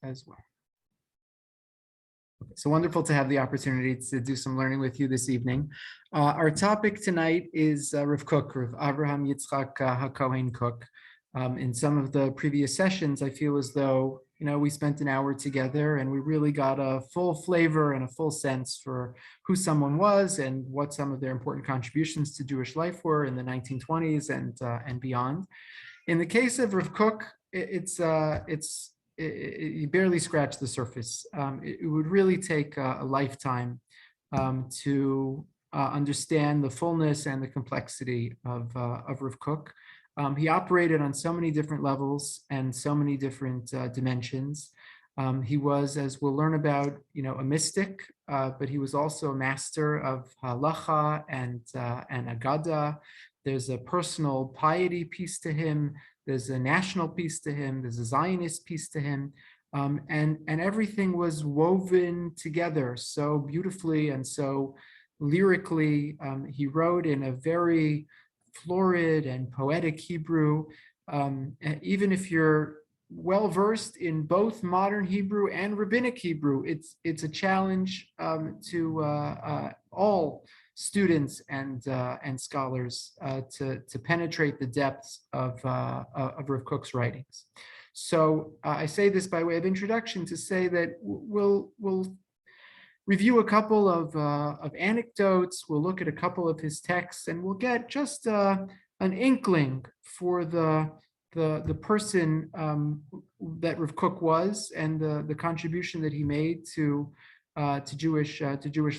as well. So wonderful to have the opportunity to do some learning with you this evening. Our topic tonight is Rav Kook, Rav Avraham Yitzchak HaKohen Kook. In some of the previous sessions, I feel as though, we spent an hour together and we really got a full flavor and a full sense for who someone was and what some of their important contributions to Jewish life were in the 1920s and beyond. In the case of Rav Kook, you barely scratch the surface. It would really take a lifetime to understand the fullness and the complexity of Rav Kook. He operated on so many different levels and so many different dimensions. He was, as we'll learn about, a mystic, but he was also a master of halacha and agada. There's a personal piety piece to him. There's a national piece to him. There's a Zionist piece to him. And everything was woven together so beautifully and so lyrically. He wrote in a very florid and poetic Hebrew. And even if you're well-versed in both modern Hebrew and rabbinic Hebrew, it's a challenge to all students and scholars to penetrate the depths of Rav Kook's writings. So I say this by way of introduction to say that we'll review a couple of anecdotes. We'll look at a couple of his texts, and we'll get just an inkling for the person that Rav Kook was and the contribution that he made to Jewish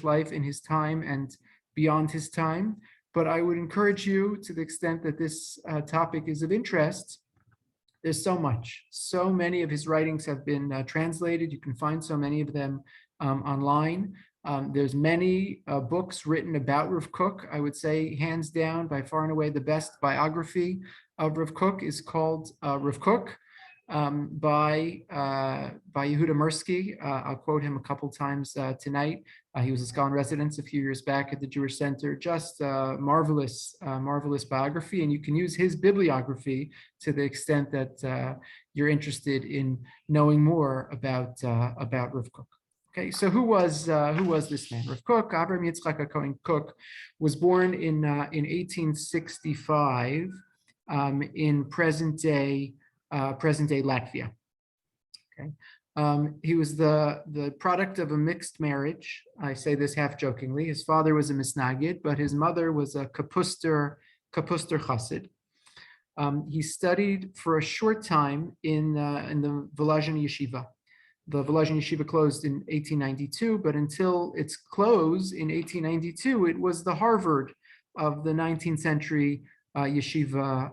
life in his time and beyond his time. But I would encourage you, to the extent that this topic is of interest, there's so much. So many of his writings have been translated. You can find so many of them online. There's many books written about Rav Kook. I would say, hands down, by far and away, the best biography of Rav Kook is called Rav Kook by Yehuda Mirsky. I'll quote him a couple times tonight. He was a scholar in residence a few years back at the Jewish Center. Just marvelous biography, and you can use his bibliography to the extent that you're interested in knowing more about Rav Kook. Okay, so who was this man? Rav Kook, Avraham Yitzchak HaKohen Kook, was born in 1865 in present-day Latvia. Okay, he was the product of a mixed marriage. I say this half jokingly. His father was a misnagid, but his mother was a kapuster chassid. He studied for a short time in the Volozhin yeshiva. The Volozhin yeshiva closed in 1892, but until its close in 1892, it was the Harvard of the 19th century yeshiva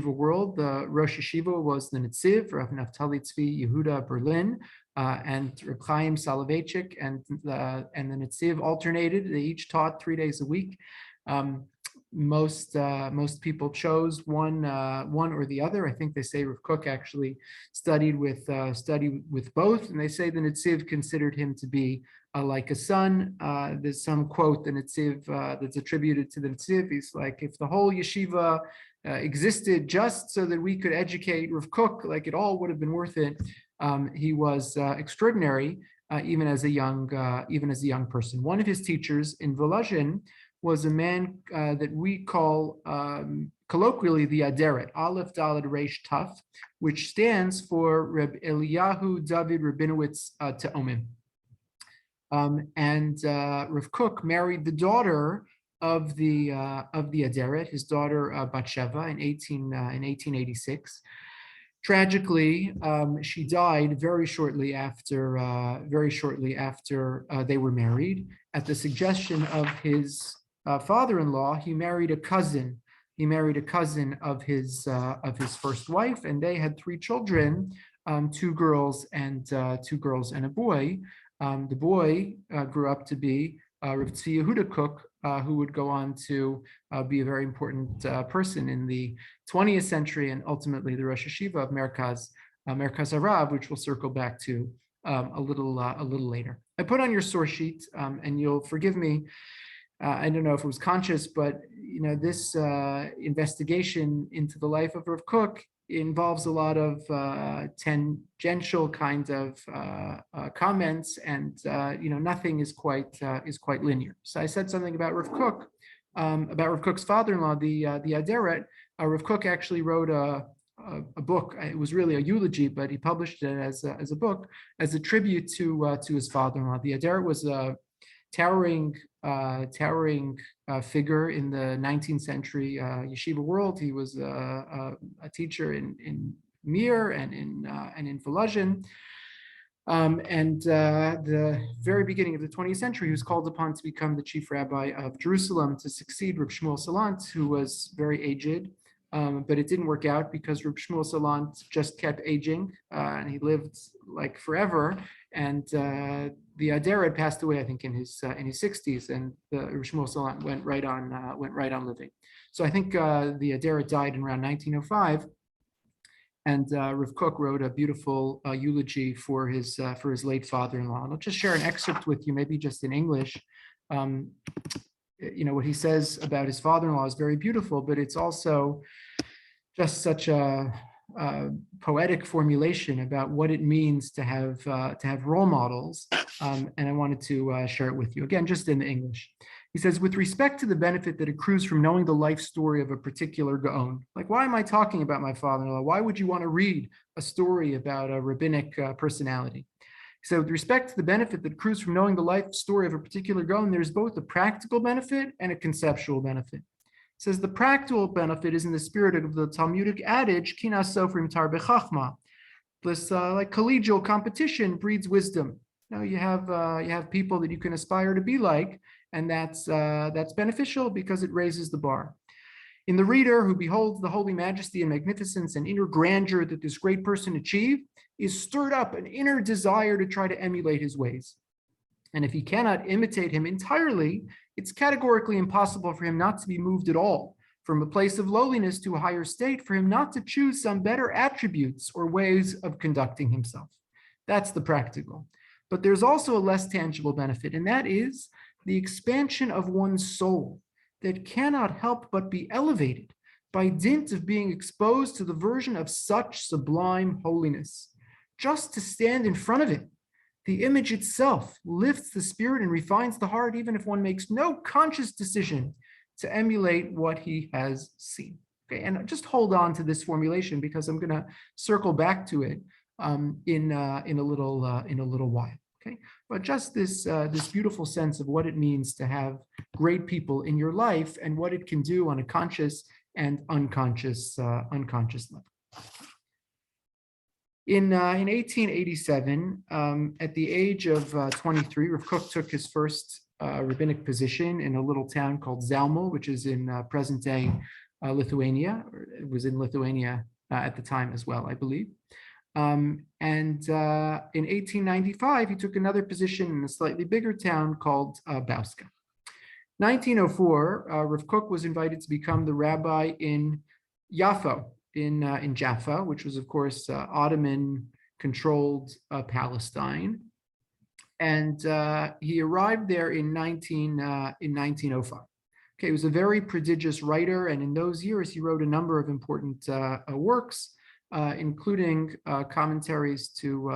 world. The Rosh Yeshiva was the Netziv, Rav Naftali Tzvi Yehuda Berlin, and Reb Chaim Soloveitchik, and the Netziv alternated. They each taught 3 days a week. Most people chose one or the other. I think they say Rav Kook actually studied with both, and they say the Netziv considered him to be like a son. There's some quote the Netziv that's attributed to the Netziv. He's like, if the whole yeshiva existed just so that we could educate Rav Kook, like it all would have been worth it. He was extraordinary, even as a young person. One of his teachers in Volozhin was a man that we call colloquially the Aderet, Aleph Daled Reish Taf, which stands for Reb Eliyahu David Rabinowitz Te'omim. And Rav Kook married the daughter of the Aderet, his daughter Batsheva, in 1886. Tragically, she died very shortly after they were married. At the suggestion of his father-in-law, he married a cousin. He married a cousin of his first wife, and they had 3 children, 2 girls and a boy. The boy grew up to be Rav Tzvi Yehuda Kook, who would go on to be a very important person in the 20th century and ultimately the Rosh Yeshiva of Merkaz Harav, which we'll circle back to a little later. I put on your source sheet, and you'll forgive me. I don't know if it was conscious, but this investigation into the life of Rav Kook involves a lot of tangential kind of comments, and nothing is quite linear. So I said something about Rav Kook, about Rav Kook's father-in-law, the Aderet. Rav Kook actually wrote a book. It was really a eulogy, but he published it as a book, as a tribute to his father-in-law. The Aderet was a towering figure in the 19th century yeshiva world. He was a teacher in Mir and in Volozhin. And the very beginning of the 20th century, he was called upon to become the chief rabbi of Jerusalem to succeed Reb Shmuel Salant, who was very aged. But it didn't work out because Reb Shmuel Salant just kept aging, and he lived like forever. And the Aderet passed away, I think, in his 60s, and Reb Shmuel Salant went right on living. So I think the Aderet died in around 1905, and Rav Kook wrote a beautiful eulogy for his late father-in-law. And I'll just share an excerpt with you, maybe just in English. What he says about his father-in-law is very beautiful, but it's also just such a poetic formulation about what it means to have role models. And I wanted to share it with you again, just in the English. He says, with respect to the benefit that accrues from knowing the life story of a particular Gaon, like, why am I talking about my father-in-law? Why would you want to read a story about a rabbinic personality? So with respect to the benefit that accrues from knowing the life story of a particular Gaon, there's both a practical benefit and a conceptual benefit. It says the practical benefit is in the spirit of the Talmudic adage, Kinas Sofrim Tar Bechachma. This like collegial competition breeds wisdom. You have people that you can aspire to be like, and that's beneficial because it raises the bar. In the reader who beholds the holy majesty and magnificence and inner grandeur that this great person achieved, is stirred up an inner desire to try to emulate his ways. And if he cannot imitate him entirely, it's categorically impossible for him not to be moved at all from a place of lowliness to a higher state, for him not to choose some better attributes or ways of conducting himself. That's the practical. But there's also a less tangible benefit, and that is the expansion of one's soul that cannot help but be elevated by dint of being exposed to the version of such sublime holiness. Just to stand in front of it, the image itself lifts the spirit and refines the heart, even if one makes no conscious decision to emulate what he has seen. Okay, and just hold on to this formulation because I'm going to circle back to it in a little while. Okay, but just this beautiful sense of what it means to have great people in your life and what it can do on a conscious and unconscious level. In 1887, at the age of 23, Rav Kook took his first rabbinic position in a little town called Zalmul, which is in present-day Lithuania. Or it was in Lithuania at the time as well, I believe. And in 1895, he took another position in a slightly bigger town called Bauska. 1904, Rav Kook was invited to become the rabbi in Yaffo, in Jaffa, which was, of course, Ottoman-controlled Palestine. And he arrived there in 1905. Okay, he was a very prodigious writer, and in those years, he wrote a number of important works, including commentaries to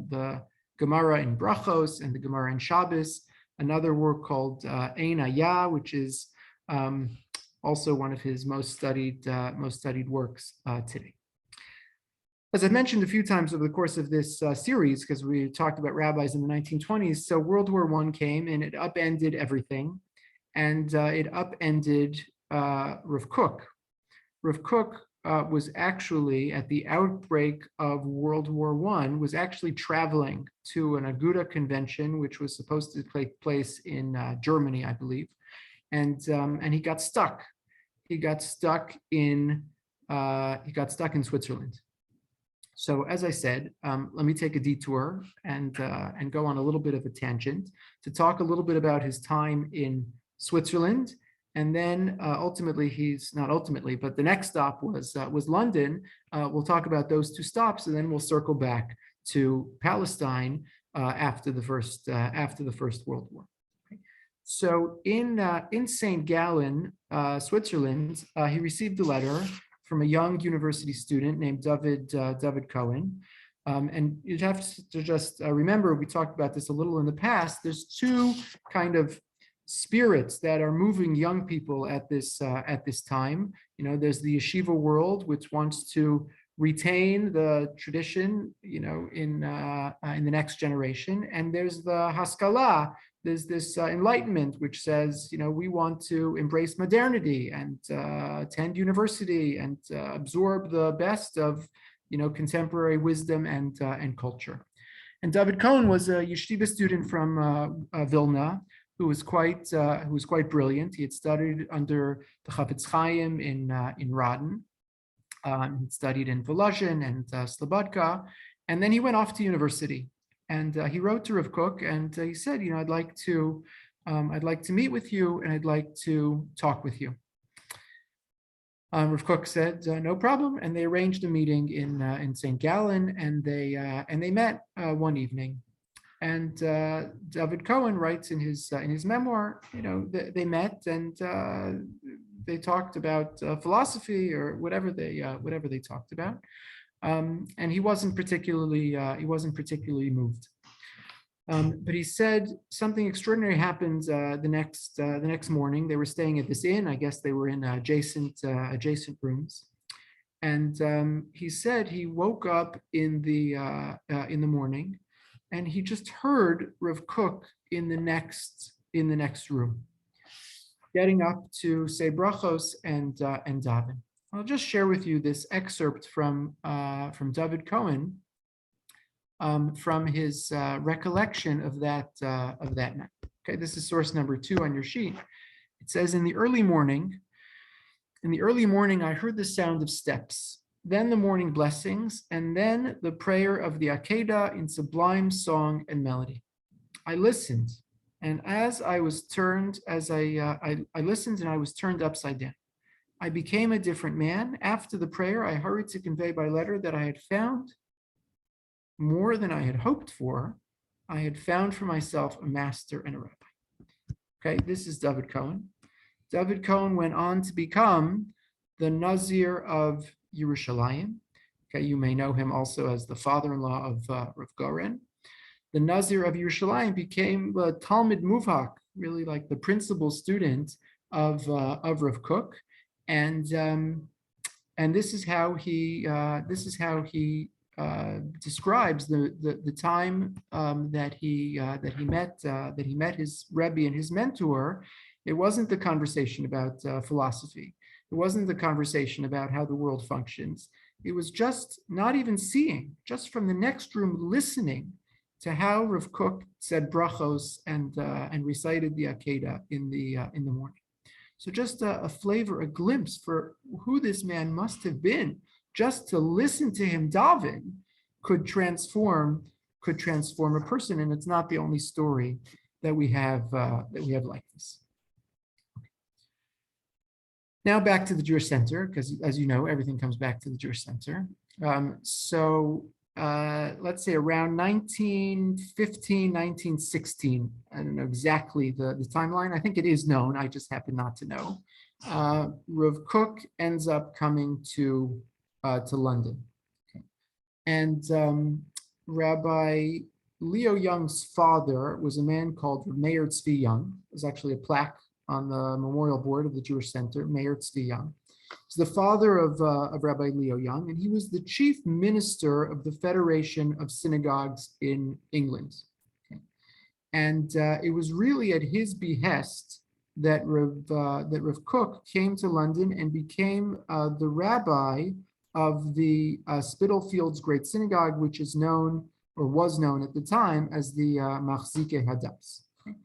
the Gemara in Brachos and the Gemara in Shabbos, another work called Ein Ayah, which is also one of his most studied works today. As I've mentioned a few times over the course of this series, because we talked about rabbis in the 1920s, so World War I came and it upended everything, and it upended Rav Kook. Rav Kook was actually, at the outbreak of World War I, was actually traveling to an Aguda convention, which was supposed to take place in Germany, I believe. And he got stuck. He got stuck in Switzerland. So as I said, let me take a detour and go on a little bit of a tangent to talk a little bit about his time in Switzerland, and then but the next stop was London. We'll talk about those two stops, and then we'll circle back to Palestine after the First World War. So in St. Gallen, Switzerland, he received a letter from a young university student named David Cohn. And you'd have to just remember, we talked about this a little in the past, there's two kind of spirits that are moving young people at this time. There's the yeshiva world, which wants to retain the tradition, in the next generation. And there's the Haskalah, there's this enlightenment, which says, we want to embrace modernity and attend university and absorb the best of, contemporary wisdom and culture. And David Cohn was a yeshiva student from Vilna, who was quite brilliant. He had studied under the Chafetz Chaim in Radin. He studied in Volozhin and Slobodka, and then he went off to university. And he wrote to Rav Kook, and he said, I'd like to meet with you, and I'd like to talk with you. Rav Kook said, no problem, and they arranged a meeting in St. Gallen, and they met one evening. And David Cohn writes in his memoir, they met and they talked about philosophy or whatever they talked about, and he wasn't particularly moved. But he said something extraordinary happened the next morning. They were staying at this inn. I guess they were in adjacent rooms, and he said he woke up in the morning, and he just heard Rav Kook in the next room, getting up to say brachos and daven. I'll just share with you this excerpt from David Cohn, from his recollection of that night. Okay, this is source number 2 on your sheet. It says, in the early morning, I heard the sound of steps, then the morning blessings, and then the prayer of the Akedah in sublime song and melody. I listened, and as I was turned, I listened and I was turned upside down. I became a different man. After the prayer, I hurried to convey by letter that I had found more than I had hoped for. I had found for myself a master and a rabbi. Okay, this is David Cohn. David Cohn went on to become the Nazir of Yerushalayim. Okay, you may know him also as the father-in-law of Rav Goren. The Nazir of Yerushalayim became the Talmid Muvhak, really like the principal student of Rav Kook, and this is how he describes the time that he met his Rebbe and his mentor. It wasn't the conversation about philosophy. It wasn't the conversation about how the world functions. It was just not even seeing, just from the next room listening to how Rav Kook said brachos and recited the Akedah in the morning. So just a flavor, a glimpse for who this man must have been. Just to listen to him daven could transform a person, and it's not the only story that we have like this. Now back to the Jewish Center, because as you know, everything comes back to the Jewish Center. Let's say around 1915, 1916, I don't know exactly the timeline. I think it is known, I just happen not to know. Rav Kook ends up coming to London. Okay. And Rabbi Leo Young's father was a man called Meir Tzvi Young. There's actually a plaque on the memorial board of the Jewish Center, Meir Tzvi Young. He's the father of Rabbi Leo Young, and he was the chief minister of the Federation of Synagogues in England. Okay. And it was really at his behest that Rav Kook came to London and became the rabbi of the Spitalfields Great Synagogue, which is known, or was known at the time, as the Machzikei Hadas. Okay.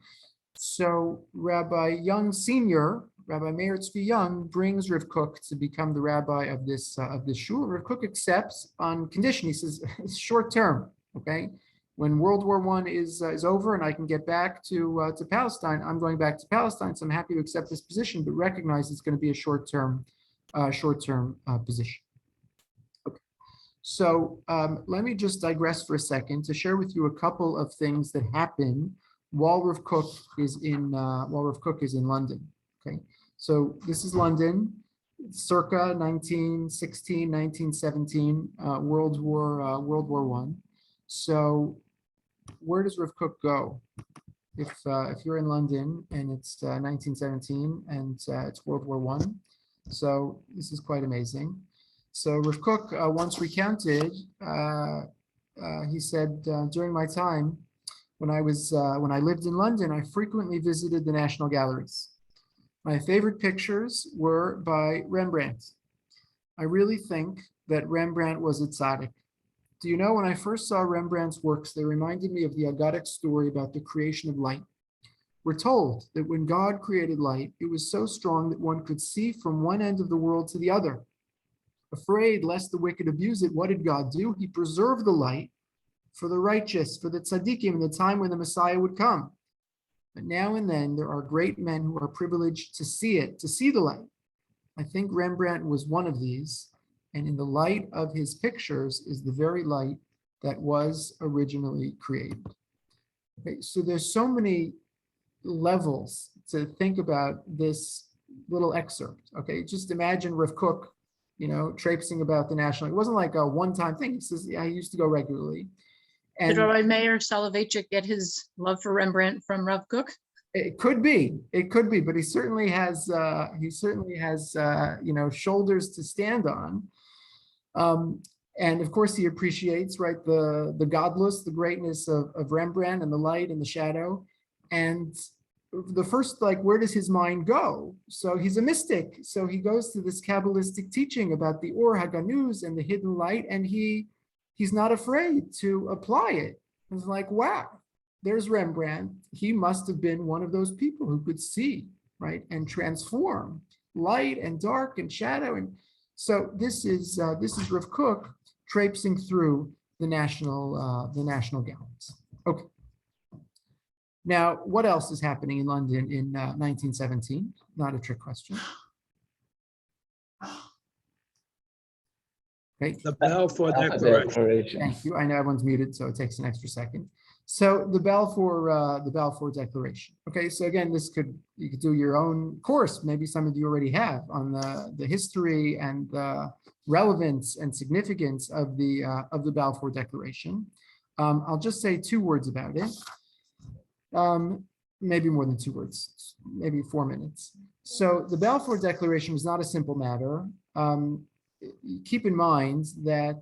So Rabbi Young Sr., Rabbi Meir Tzvi Young, brings Rav Kook to become the rabbi of this shul. Rav Kook accepts on condition. He says, it's short term, okay? When World War I is over and I can get back to Palestine, I'm going back to Palestine, so I'm happy to accept this position, but recognize it's going to be a short-term position. Okay. So let me just digress for a second to share with you a couple of things that happen while Rav Kook is in London. Okay, so this is London. circa 1916, 1917, World War One. So where does Rav Kook go? If you're in London and it's 1917 and it's World War One, so this is quite amazing. So Rav Kook once recounted, he said, during my time when I lived in London, I frequently visited the National Galleries. My favorite pictures were by Rembrandt. I really think that Rembrandt was a tzaddik. Do you know, when I first saw Rembrandt's works, they reminded me of the Aggadic story about the creation of light. We're told that when God created light, it was so strong that one could see from one end of the world to the other. Afraid lest the wicked abuse it, what did God do? He preserved the light for the righteous, for the tzaddikim, in the time when the Messiah would come. But now and then there are great men who are privileged to see it, to see the light. I think Rembrandt was one of these, and in the light of his pictures is the very light that was originally created. Okay, so there's so many levels to think about this little excerpt. Okay, just imagine Rav Kook, traipsing about the national. It wasn't like a one-time thing. He says, I used to go regularly. Did Rabbi Meir Soloveitchik get his love for Rembrandt from Rav Kook? It could be, but he certainly has, shoulders to stand on. And of course, he appreciates, right, the godless, the greatness of Rembrandt and the light and the shadow. And the first, where does his mind go? So he's a mystic. So he goes to this Kabbalistic teaching about the Or HaGanuz and the hidden light, and he's not afraid to apply it. It's like, wow, there's Rembrandt. He must have been one of those people who could see, right, and transform light and dark and shadow. And so this is Rav Kook traipsing through the national galleries. Okay. Now, what else is happening in London in 1917? Not a trick question. Okay. The Balfour Declaration. Thank you. I know everyone's muted, so it takes an extra second. So the Balfour Declaration. Okay, so again, you could do your own course. Maybe some of you already have on the history and the relevance and significance of the Balfour Declaration. I'll just say 2 words about it. Maybe more than 2 words, maybe 4 minutes. So the Balfour Declaration was not a simple matter. Keep in mind that,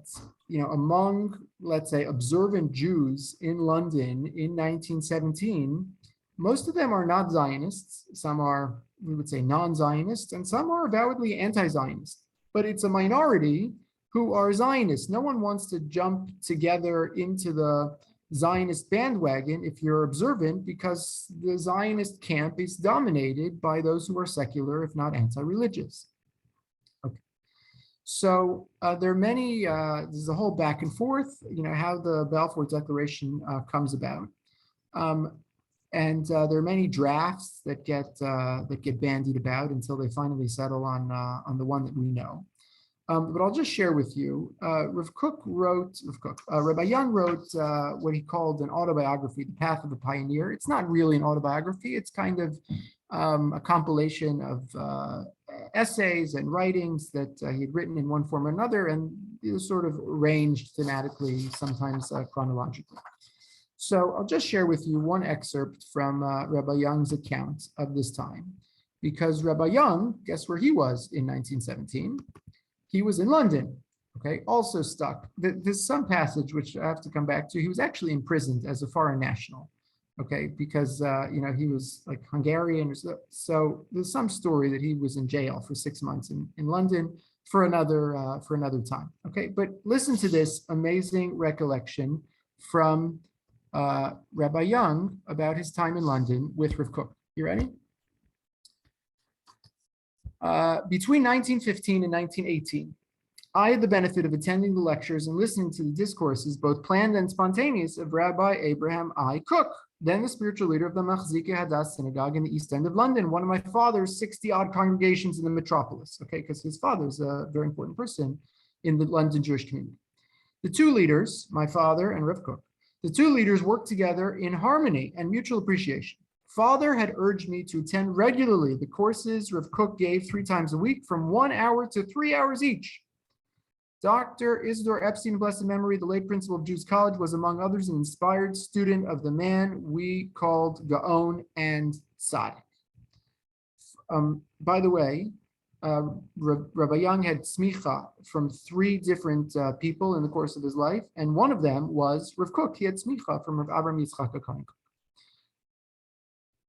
among, let's say, observant Jews in London in 1917, most of them are not Zionists. Some are, we would say, non-Zionists, and some are avowedly anti-Zionist. But it's a minority who are Zionists. No one wants to jump together into the Zionist bandwagon if you're observant, because the Zionist camp is dominated by those who are secular, if not anti-religious. Okay. So there are many, there's a whole back and forth, how the Balfour Declaration comes about. And there are many drafts that get bandied about until they finally settle on the one that we know. But I'll just share with you, Rabbi Young wrote what he called an autobiography, The Path of a Pioneer. It's not really an autobiography. It's kind of a compilation of essays and writings that he had written in one form or another, and it was sort of arranged thematically, sometimes chronologically. So I'll just share with you one excerpt from Rabbi Young's account of this time, because Rabbi Young, guess where he was in 1917? He was in London, okay, also stuck. There's some passage which I have to come back to. He was actually imprisoned as a foreign national, okay, because, he was like Hungarian. So there's some story that he was in jail for 6 months in London for another time, okay? But listen to this amazing recollection from Rabbi Young about his time in London with Rav Kook. You ready? Between 1915 and 1918, I had the benefit of attending the lectures and listening to the discourses, both planned and spontaneous, of Rabbi Abraham I. Kook, then the spiritual leader of the Machzike Hadass synagogue in the East End of London, one of my father's 60-odd congregations in the metropolis, okay, because his father's a very important person in the London Jewish community. The 2 leaders, my father and Rav Kook, the 2 leaders worked together in harmony and mutual appreciation. Father had urged me to attend regularly the courses Rav Kook gave 3 times a week from 1 hour to 3 hours each. Dr. Isidore Epstein, blessed memory, the late principal of Jews College, was among others an inspired student of the man we called Gaon and Tzaddik. By the way, Rabbi Young had smicha from 3 different people in the course of his life, and one of them was Rav Kook. He had smicha from Rav Abraham Yitzchak HaKohen.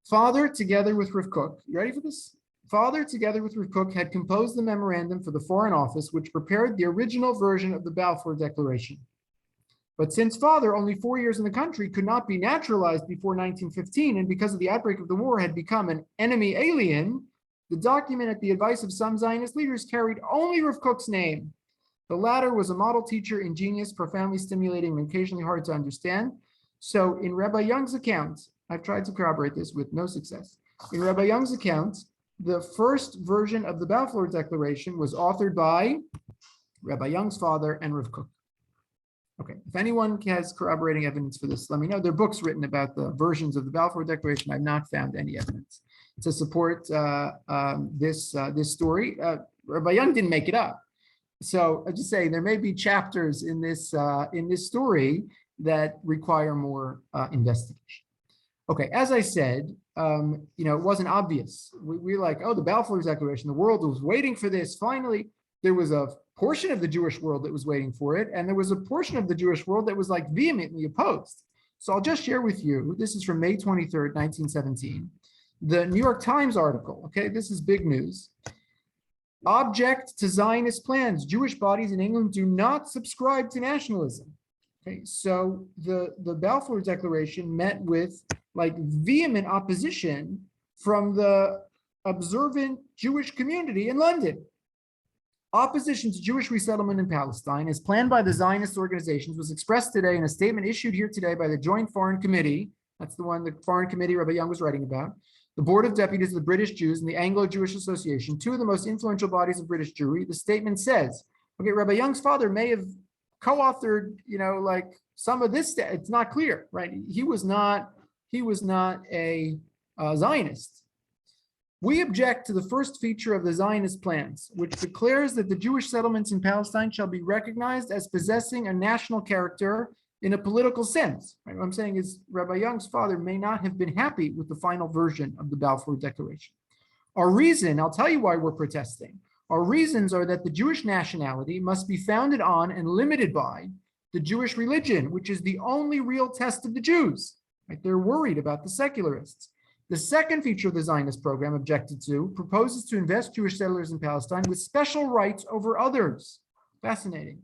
Father, together with Rav Kook, you ready for this? Father, together with Rav Kook, had composed the memorandum for the Foreign Office, which prepared the original version of the Balfour Declaration. But since Father, only 4 years in the country, could not be naturalized before 1915, and because of the outbreak of the war had become an enemy alien, the document, at the advice of some Zionist leaders, carried only Rav Kook's name. The latter was a model teacher, ingenious, profoundly stimulating, and occasionally hard to understand. So in Rabbi Young's account, I've tried to corroborate this with no success. In Rabbi Young's account, the first version of the Balfour Declaration was authored by Rabbi Young's father and Rav Kook. Okay, if anyone has corroborating evidence for this, let me know. There are books written about the versions of the Balfour Declaration. I've not found any evidence to support this story. Rabbi Young didn't make it up. So I just say there may be chapters in this story that require more investigation. Okay, as I said, it wasn't obvious. We're like, oh, the Balfour Declaration, the world was waiting for this. Finally, there was a portion of the Jewish world that was waiting for it, and there was a portion of the Jewish world that was like vehemently opposed. So I'll just share with you, this is from May 23rd, 1917, the New York Times article, okay, this is big news. Object to Zionist plans, Jewish bodies in England do not subscribe to nationalism. Okay, so the Balfour Declaration met with like vehement opposition from the observant Jewish community in London. Opposition to Jewish resettlement in Palestine, as planned by the Zionist organizations, was expressed today in a statement issued here today by the Joint Foreign Committee. That's the one, the Foreign Committee Rabbi Young was writing about. The Board of Deputies of the British Jews and the Anglo-Jewish Association, 2 of the most influential bodies of British Jewry. The statement says, okay, Rabbi Young's father may have co-authored, like some of this, it's not clear, right? He was not a Zionist. We object to the first feature of the Zionist plans, which declares that the Jewish settlements in Palestine shall be recognized as possessing a national character in a political sense. Right? What I'm saying is Rabbi Young's father may not have been happy with the final version of the Balfour Declaration. Our reason, I'll tell you why we're protesting. Our reasons are that the Jewish nationality must be founded on and limited by the Jewish religion, which is the only real test of the Jews. Right? They're worried about the secularists. The second feature of the Zionist program objected to proposes to invest Jewish settlers in Palestine with special rights over others. Fascinating.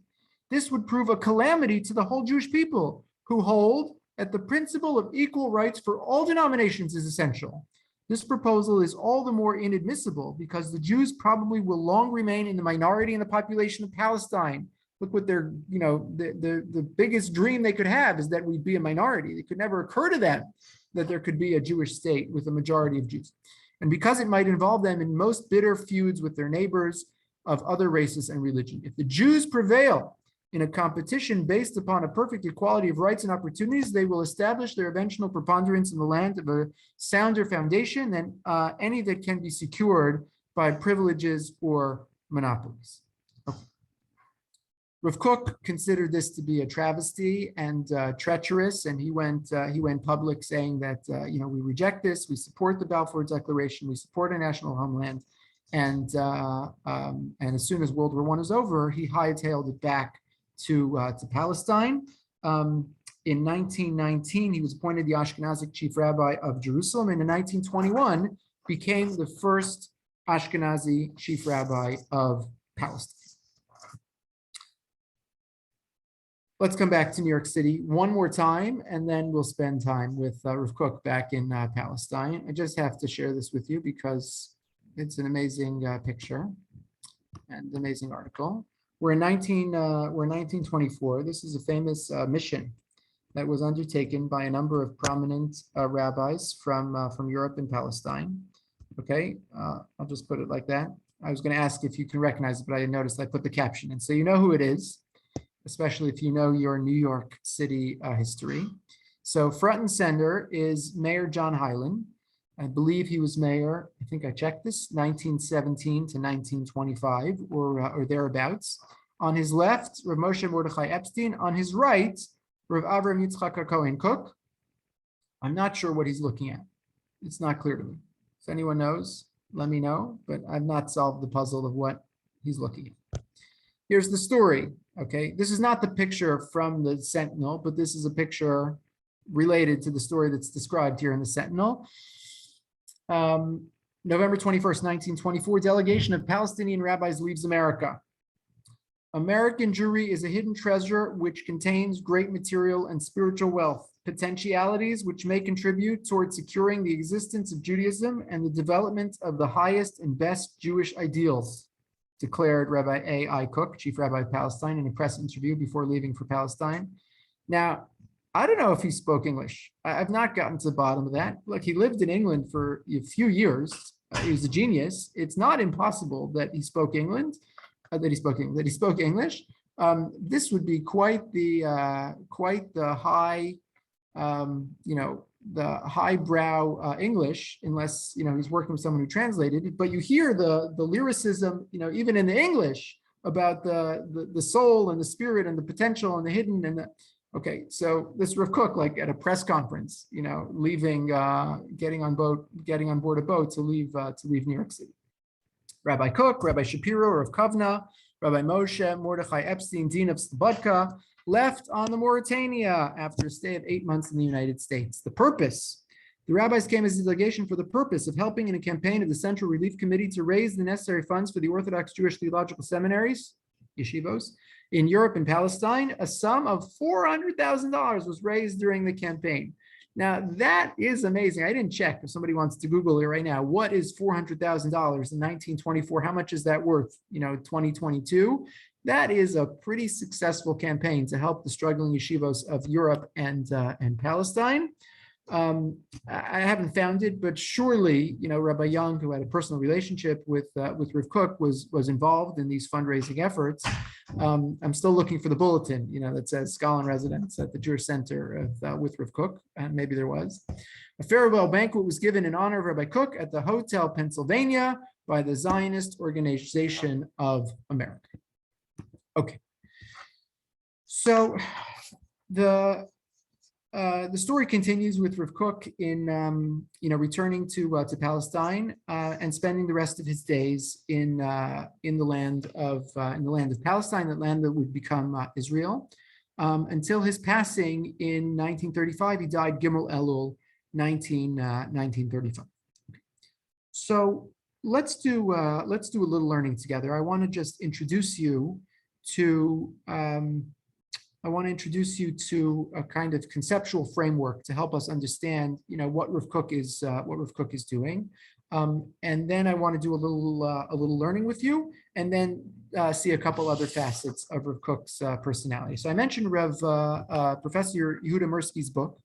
This would prove a calamity to the whole Jewish people, who hold that the principle of equal rights for all denominations is essential. This proposal is all the more inadmissible because the Jews probably will long remain in the minority in the population of Palestine. Look what their, the biggest dream they could have is that we'd be a minority. It could never occur to them that there could be a Jewish state with a majority of Jews. And because it might involve them in most bitter feuds with their neighbors of other races and religion. If the Jews prevail in a competition based upon a perfect equality of rights and opportunities, they will establish their eventual preponderance in the land of a sounder foundation than any that can be secured by privileges or monopolies. Okay. Rav Kook considered this to be a travesty and treacherous, and he went public saying that we reject this, we support the Balfour Declaration, we support a national homeland, and as soon as World War I is over, he hightailed it back to Palestine. In 1919, he was appointed the Ashkenazi chief rabbi of Jerusalem, and in 1921 became the first Ashkenazi chief rabbi of Palestine. Let's come back to New York City one more time, and then we'll spend time with Rav Kook back in Palestine. I just have to share this with you because it's an amazing picture and amazing article. We're in 1924. This is a famous mission that was undertaken by a number of prominent rabbis from Europe and Palestine. Okay, I'll just put it like that. I was going to ask if you can recognize it, but I noticed I put the caption in, so you know who it is, especially if you know your New York City history. So front and center is Mayor John Hyland. I believe he was mayor, I think I checked this, 1917 to 1925 or thereabouts. On his left, Rav Moshe Mordechai Epstein. On his right, Rav Avram Yitzchak Cohen Cook. I'm not sure what he's looking at. It's not clear to me. If anyone knows, let me know, but I've not solved the puzzle of what he's looking at. Here's the story, okay? This is not the picture from the Sentinel, but this is a picture related to the story that's described here in the Sentinel. November 21st, 1924, delegation of Palestinian rabbis leaves America. American Jewry is a hidden treasure which contains great material and spiritual wealth, potentialities which may contribute toward securing the existence of Judaism and the development of the highest and best Jewish ideals, declared Rabbi A.I. Cook, Chief Rabbi of Palestine, in a press interview before leaving for Palestine. Now, I don't know if he spoke English. I've not gotten to the bottom of that. Look, he lived in England for a few years. He was a genius. It's not impossible that he spoke English. This would be quite the high, the highbrow English, unless he's working with someone who translated it. But you hear the lyricism, even in the English, about the soul and the spirit and the potential and the hidden and the. Okay, so this Rav Cook, like at a press conference, leaving, getting on board a boat to leave New York City. Rabbi Cook, Rabbi Shapiro of Kovna, Rabbi Moshe Mordechai Epstein, Dean of Slobodka, left on the Mauritania after a stay of 8 months in the United States. The purpose: the rabbis came as a delegation for the purpose of helping in a campaign of the Central Relief Committee to raise the necessary funds for the Orthodox Jewish theological seminaries, yeshivos, in Europe and Palestine. A sum of $400,000 was raised during the campaign. Now, that is amazing. I didn't check. If somebody wants to Google it right now, what is $400,000 in 1924? How much is that worth, 2022? That is a pretty successful campaign to help the struggling yeshivos of Europe and Palestine. I haven't found it, but surely, Rabbi Young, who had a personal relationship with Rav Cook, was involved in these fundraising efforts. I'm still looking for the bulletin, that says Scholar in Residence at the Jewish Center with Rav Cook, and maybe there was. A farewell banquet was given in honor of Rabbi Cook at the Hotel Pennsylvania by the Zionist Organization of America. Okay, so the story continues with Rav Cook in returning to Palestine and spending the rest of his days in the land of Palestine, that land that would become Israel, until his passing in 1935. He died Gimel Elul 1935. So let's do a little learning together. I want to just introduce you to. I want to introduce you to a kind of conceptual framework to help us understand, what Rav Cook is doing, and then I want to do a little learning with you, and then see a couple other facets of Rav Cook's personality. So I mentioned Professor Yehuda Mirsky's book,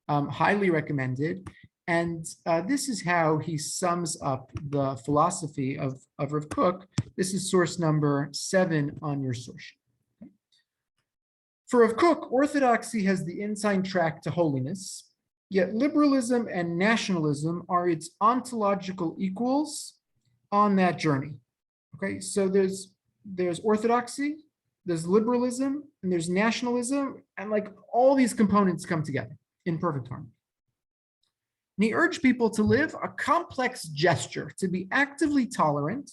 highly recommended, and this is how he sums up the philosophy of Rav Cook. This is source number 7 on your source sheet. For Rav Cook, orthodoxy has the inside track to holiness, yet liberalism and nationalism are its ontological equals on that journey. Okay, so there's orthodoxy, there's liberalism, and there's nationalism, and like all these components come together in perfect harmony. And he urged people to live a complex gesture, to be actively tolerant,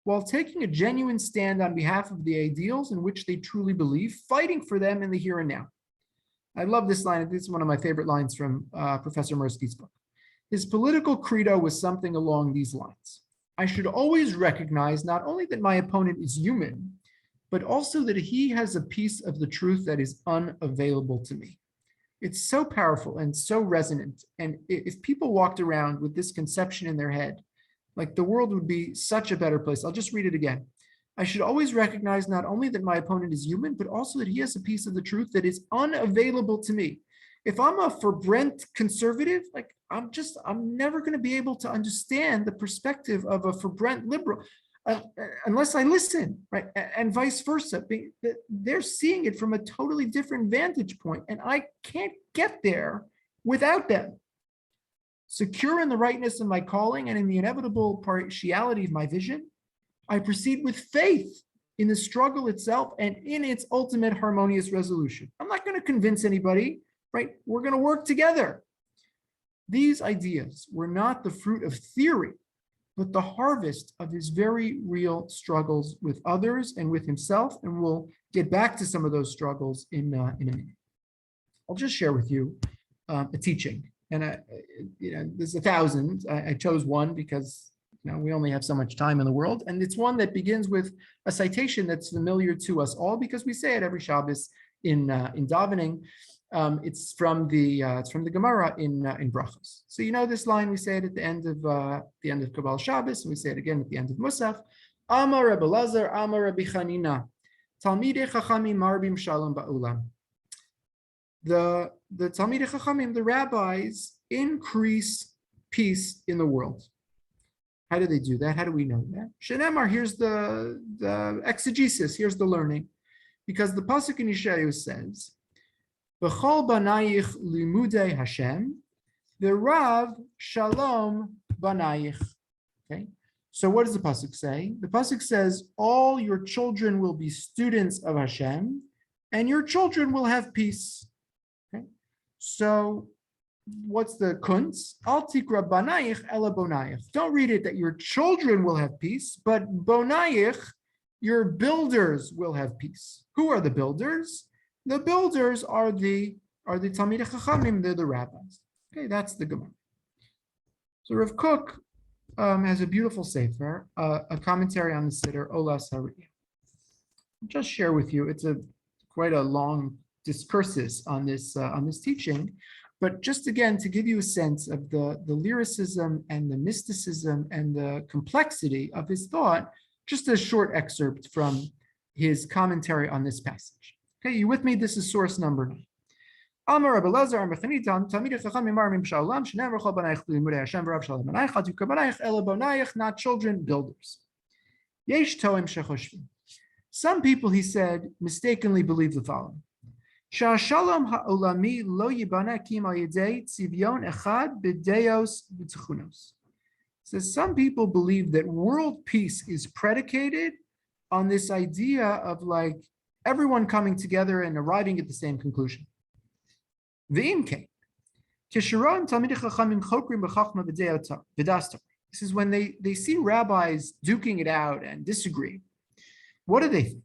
while taking a genuine stand on behalf of the ideals in which they truly believe, fighting for them in the here and now. I love this line. This is one of my favorite lines from Professor Mirsky's book. His political credo was something along these lines: I should always recognize not only that my opponent is human, but also that he has a piece of the truth that is unavailable to me. It's so powerful and so resonant. And if people walked around with this conception in their head, like the world would be such a better place. I'll just read it again. I should always recognize not only that my opponent is human, but also that he has a piece of the truth that is unavailable to me. If I'm a for Brent conservative, like I'm never going to be able to understand the perspective of a for Brent liberal unless I listen, right? And vice versa. They're seeing it from a totally different vantage point, and I can't get there without them. Secure in the rightness of my calling and in the inevitable partiality of my vision, I proceed with faith in the struggle itself and in its ultimate harmonious resolution. I'm not going to convince anybody, right? We're going to work together. These ideas were not the fruit of theory, but the harvest of his very real struggles with others and with himself. And we'll get back to some of those struggles in a minute. I'll just share with you a teaching. And there's 1,000. I chose one because we only have so much time in the world. And it's one that begins with a citation that's familiar to us all because we say it every Shabbos in davening. It's from the Gemara in Brachos. So this line, we say it at the end of Kabbalah Shabbos, and we say it again at the end of Musaf. Amar Rabbi Lazar, Amar Rabbi Chanina, Talmidei Chachamim Marbim Shalom Ba'ulam. The Talmidei Chachamim, the rabbis, increase peace in the world. How do they do that? How do we know that? Shenemar, here's the exegesis, here's the learning. Because the Pasuk in Yeshayahu says, B'chol banayich limudei Hashem, v'rav shalom banayich. Okay, so what does the Pasuk say? The Pasuk says, all your children will be students of Hashem, and your children will have peace. Okay, so what's the kunz? Al tikra banayich ela bonayich. Don't read it that your children will have peace, but bonayich, your builders will have peace. Who are the builders? The builders are the Talmidei Chachamim, they're the rabbis. Okay, that's the Gemara. So Rav Kook has a beautiful sefer, a commentary on the Siddur, Olas Hariyah. I'll just share with you. It's quite a long discursus on this teaching, but just again to give you a sense of the lyricism and the mysticism and the complexity of his thought. Just a short excerpt from his commentary on this passage. Okay, you with me? This is source number 9. Amar Rabbi Lazar, Amar Chanina, Talmidei Chachamim Marbim Shalom, Shenever Chol Banayich Limudei Hashem v'Rav Shalom Banayich, Al Tikra Banayich Ela Bonayich, not children, builders. Yesh Toim Shechoshvim. Some people, he said, mistakenly believe the following: Sha'Shalom Ha'olami Lo Yibana Kim Al Yedei Tzivyon Echad B'Deos B'Tchunos. Says some people believe that world peace is predicated on this idea of like everyone coming together and arriving at the same conclusion. This is when they see rabbis duking it out and disagree. What do they think?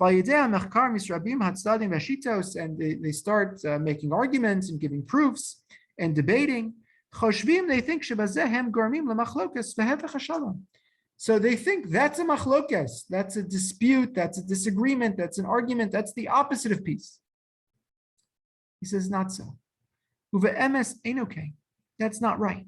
And they start making arguments and giving proofs and debating. They think so they think that's a machlokes, that's a dispute, that's a disagreement, that's an argument, that's the opposite of peace. He says, not so. Uve'emes ain't okay. That's not right.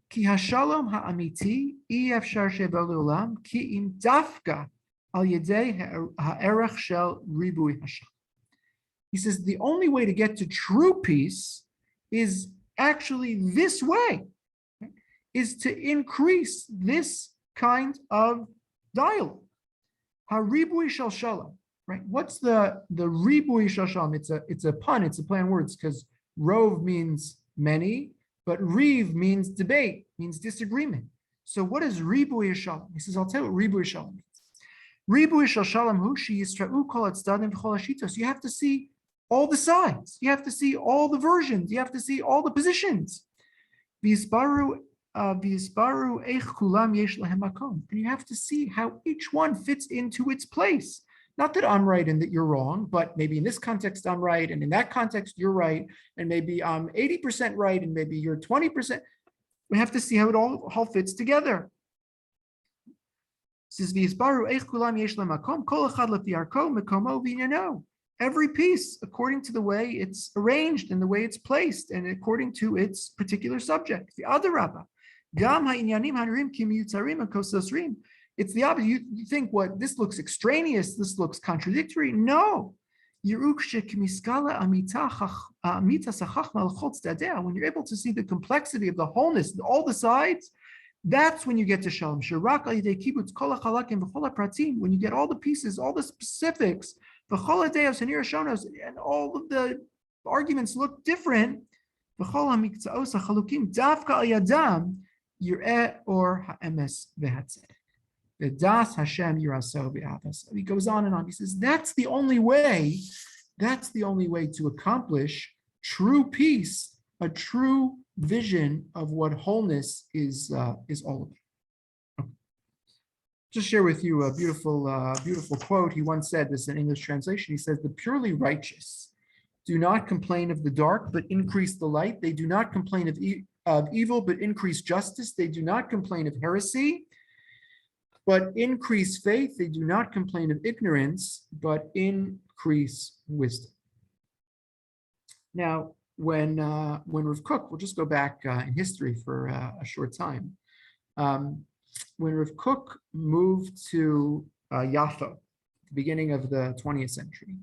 Ki hashalom ha'amiti efshar sheva le'olam ki im dafka al yedei ha'erach shel ribui hashalom. He says the only way to get to true peace is actually this way, is to increase this kind of dialogue. Haribui shel shalom, right? What's the ribui shel shalom? It's a pun. It's a play on words because rov means many, but riv means debate, means disagreement. So what is ribui shel shalom? He says, I'll tell you what ribui shel shalom means. Ribui shel shalom hu she'yisra'u kol hatzadim v'chol hashitos. You have to see all the sides. You have to see all the versions. You have to see all the positions. And you have to see how each one fits into its place. Not that I'm right and that you're wrong, but maybe in this context I'm right, and in that context you're right, and maybe I'm 80% right, and maybe you're 20%. We have to see how it all fits together. It says, every piece according to the way it's arranged and the way it's placed and according to its particular subject. The other Rabbi. It's the opposite. You think, what, this looks extraneous, this looks contradictory. No. When you're able to see the complexity of the wholeness, all the sides, that's when you get to shalom. When you get all the pieces, all the specifics, and all of the arguments look different, v'chol hamiktaos hachalukim davka al yadam yireh or ha'emes v'hatzedek. V'das Hashem yiraso v'avas. He goes on and on. He says that's the only way to accomplish true peace, a true vision of what wholeness is all about. Okay. Just share with you a beautiful quote. He once said this in English translation. He says, "The purely righteous do not complain of the dark, but increase the light. They do not complain of evil, but increase justice. They do not complain of heresy, but increase faith. They do not complain of ignorance, but increase wisdom." Now, when Rav Kook, we'll just go back in history for a short time. When Rav Kook moved to Yaffo, the beginning of the 20th century,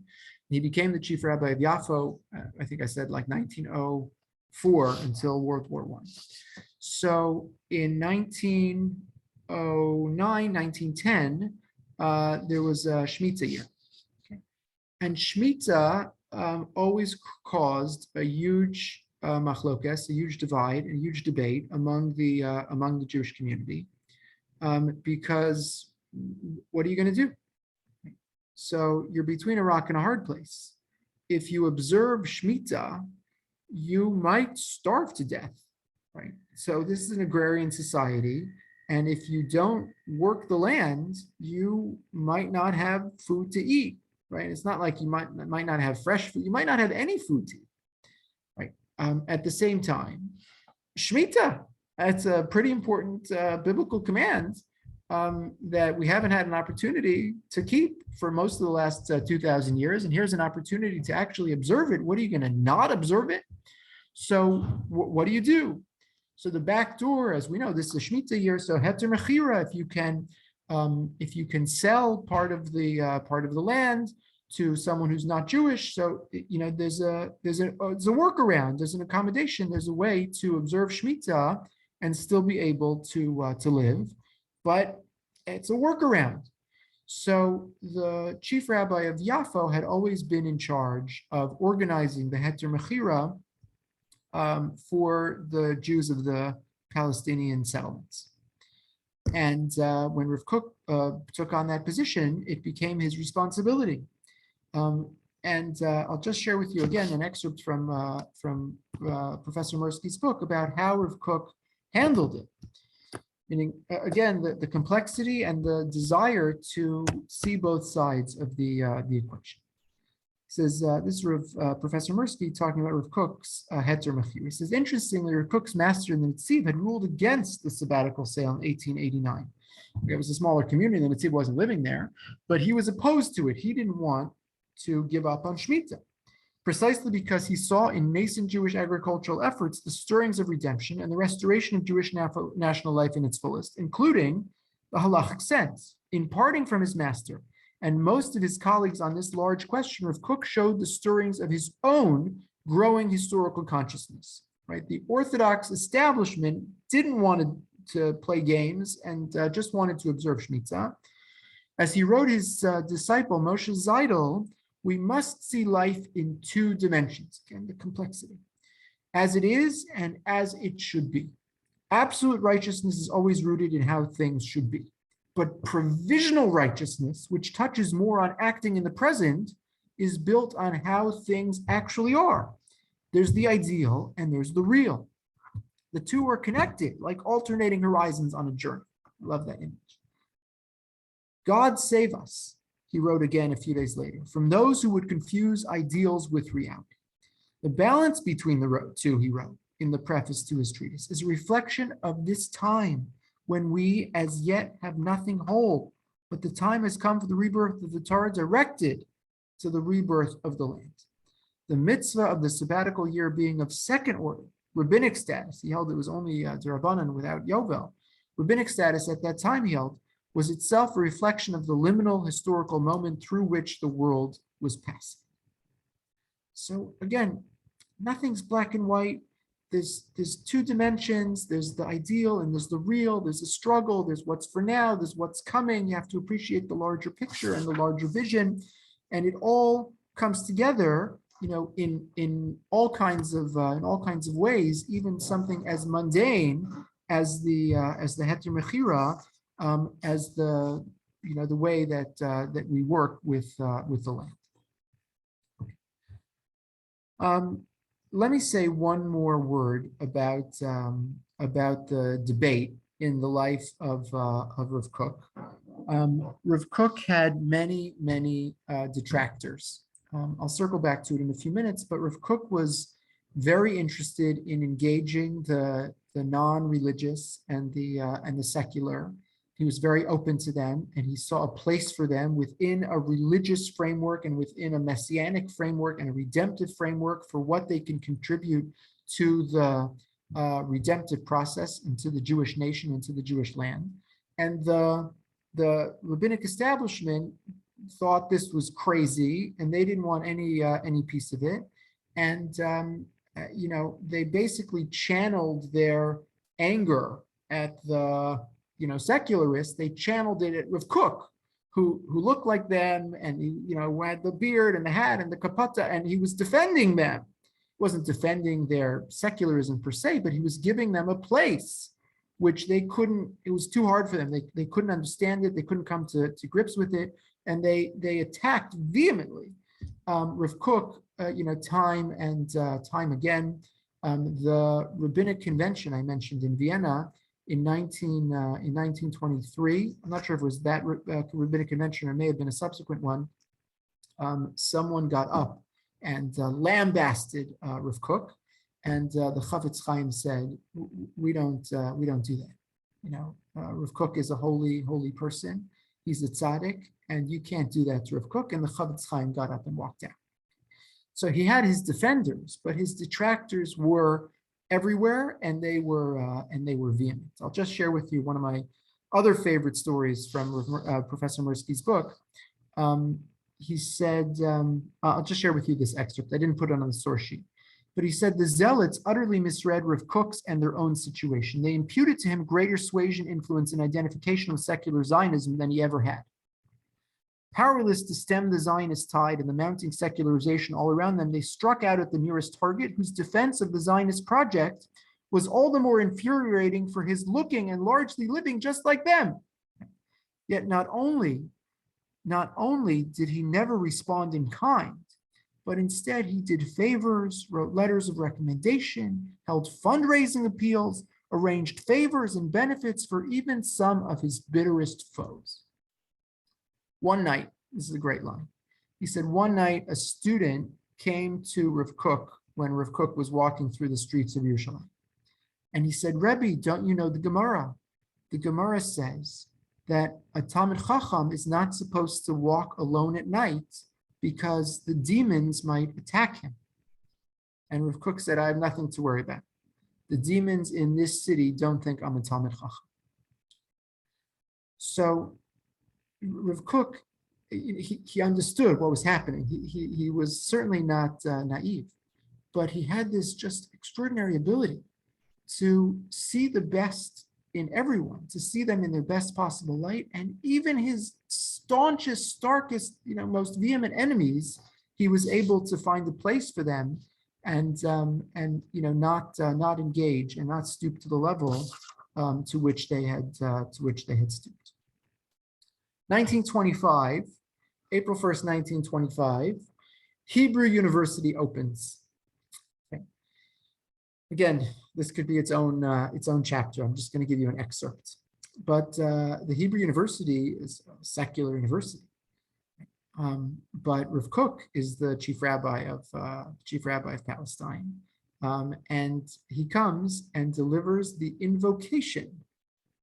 he became the chief rabbi of Yaffo, I think I said like 1904 until World War I. So in 1909, 1910, there was a Shemitah year. Okay. And Shemitah always caused a huge machlokes, a huge divide, a huge debate among the Jewish community, because what are you going to do? So you're between a rock and a hard place. If you observe Shemitah, you might starve to death, right? So this is an agrarian society, and if you don't work the land, you might not have food to eat. Right? It's not like you might not have fresh food. You might not have any food to eat, right? At the same time, Shemitah, that's a pretty important biblical command that we haven't had an opportunity to keep for most of the last 2,000 years. And here's an opportunity to actually observe it. What are you going to not observe it? So what do you do? So the back door, as we know, this is a Shemitah year. So heter mechira, if you can sell part of the land to someone who's not Jewish, so there's a workaround, there's an accommodation, there's a way to observe Shemitah and still be able to live, but it's a workaround. So the chief rabbi of Yaffo had always been in charge of organizing the heter mechira for the Jews of the Palestinian settlements. And when Rav Kook took on that position, it became his responsibility. And I'll just share with you again an excerpt from Professor Mirsky's book about how Rav Kook handled it. Meaning, again, the complexity and the desire to see both sides of the equation. He says, this is Professor Mirsky talking about Rav Kook's heter mechira. He says, interestingly, Rav Kook's master in the Netziv had ruled against the sabbatical sale in 1889. It was a smaller community, the Netziv wasn't living there, but he was opposed to it. He didn't want to give up on Shemitah, precisely because he saw in nascent Jewish agricultural efforts the stirrings of redemption and the restoration of Jewish national life in its fullest, including the halachic sense. In parting from his master and most of his colleagues on this large question, Rav Kook showed the stirrings of his own growing historical consciousness. Right, the Orthodox establishment didn't want to play games and just wanted to observe Shemitah. As he wrote his disciple Moshe Zeidel, we must see life in two dimensions. Again, the complexity, as it is and as it should be. Absolute righteousness is always rooted in how things should be. But provisional righteousness, which touches more on acting in the present, is built on how things actually are. There's the ideal and there's the real. The two are connected, like alternating horizons on a journey. I love that image. God save us, he wrote again a few days later, from those who would confuse ideals with reality. The balance between the two, he wrote in the preface to his treatise, is a reflection of this time when we as yet have nothing whole, but the time has come for the rebirth of the Torah directed to the rebirth of the land. The mitzvah of the sabbatical year being of second order, rabbinic status, he held it was only D'Rabbanan without Yovel, rabbinic status at that time he held, was itself a reflection of the liminal historical moment through which the world was passing. So again, nothing's black and white. There's two dimensions. There's the ideal and there's the real. There's a struggle. There's what's for now. There's what's coming. You have to appreciate the larger picture and the larger vision. And it all comes together in all kinds of ways, even something as mundane as the heter mechira, as the way that we work with the land. Let me say one more word about the debate in the life of Rav Kook. Rav Kook had many detractors. I'll circle back to it in a few minutes, but Rav Kook was very interested in engaging the non-religious and the secular. He was very open to them, and he saw a place for them within a religious framework and within a messianic framework and a redemptive framework for what they can contribute to the redemptive process and to the Jewish nation and to the Jewish land. And the rabbinic establishment thought this was crazy, and they didn't want any piece of it. And they basically channeled their anger at the secularists. They channeled it at Rav Kook, who looked like them, and he had the beard and the hat and the kapata, and he was defending them. He wasn't defending their secularism per se, but he was giving them a place which they couldn't. It was too hard for them. They couldn't understand it. They couldn't come to grips with it, and they attacked vehemently Rav Kook, time and time again. The rabbinic convention I mentioned in Vienna in 1923. I'm not sure if it was that rabbinic convention or may have been a subsequent one. Someone got up and lambasted Rav Kook, and the Chafetz Chaim said, "We don't do that. Rav Kook is a holy person. He's a tzaddik, and you can't do that to Rav Kook." And the Chafetz Chaim got up and walked out. So he had his defenders, but his detractors were everywhere, and they were vehement. I'll just share with you one of my other favorite stories from Professor Mirsky's book. He said, I'll just share with you this excerpt. I didn't put it on the source sheet, but he said, the zealots utterly misread Rav Kook's and their own situation. They imputed to him greater suasion, influence, and identification with secular Zionism than he ever had. Powerless to stem the Zionist tide and the mounting secularization all around them, they struck out at the nearest target, whose defense of the Zionist project was all the more infuriating for his looking and largely living just like them. Yet not only did he never respond in kind, but instead he did favors, wrote letters of recommendation, held fundraising appeals, arranged favors and benefits for even some of his bitterest foes. One night, this is a great line. He said, one night a student came to Rav Kook when Rav Kook was walking through the streets of Yerushalayim. And he said, Rabbi, don't you know the Gemara? The Gemara says that a Talmid Chacham is not supposed to walk alone at night because the demons might attack him. And Rav Kook said, I have nothing to worry about. The demons in this city don't think I'm a Talmid Chacham. So Rav Kook, he understood what was happening. He was certainly not naive, but he had this just extraordinary ability to see the best in everyone, to see them in their best possible light, and even his staunchest, starkest, most vehement enemies, he was able to find a place for them, and not engage and not stoop to the level to which they had stooped. 1925, April 1st, 1925, Hebrew University opens. Okay. Again, this could be its own chapter. I'm just going to give you an excerpt. But the Hebrew University is a secular university. But Rav Kook is the chief rabbi of Palestine, and he comes and delivers the invocation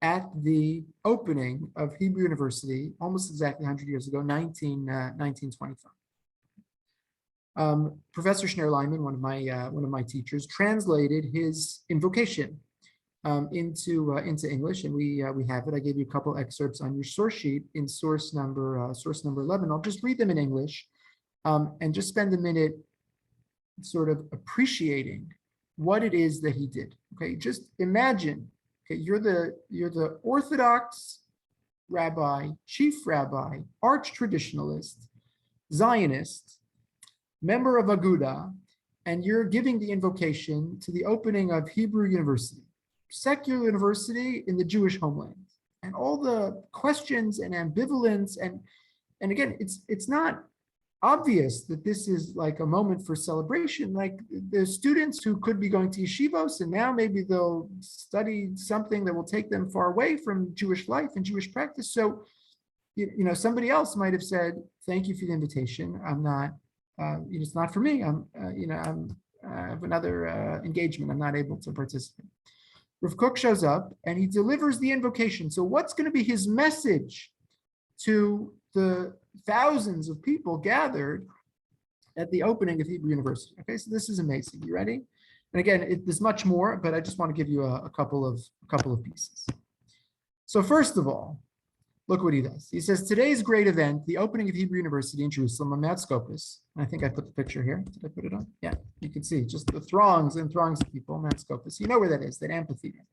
at the opening of Hebrew University, almost exactly 100 years ago, 1925. Professor Schneur Lyman, one of my teachers, translated his invocation into English, and we have it. I gave you a couple excerpts on your source sheet in source number 11. I'll just read them in English, and just spend a minute sort of appreciating what it is that he did. Okay, just imagine. Okay, you're the Orthodox rabbi, chief rabbi, arch traditionalist, Zionist. member of Aguda, and you're giving the invocation to the opening of Hebrew University, secular university in the Jewish homeland. And all the questions and ambivalence, and again, it's not obvious that this is like a moment for celebration. Like the students who could be going to yeshivos, and now maybe they'll study something that will take them far away from Jewish life and Jewish practice. So, somebody else might have said, "Thank you for the invitation. I'm not, it's not for me. I have another engagement. I'm not able to participate." Rav Kook shows up and he delivers the invocation. So what's going to be his message to the thousands of people gathered at the opening of Hebrew University? Okay, so this is amazing. You ready? And again, there's much more, but I just want to give you a couple of pieces. So first of all, look what he does. He says, today's great event, the opening of Hebrew University in Jerusalem on Mount Scopus. I think I put the picture here. Did I put it on? Yeah, you can see just the throngs and throngs of people, Mount Scopus. You know where that is, that amphitheater.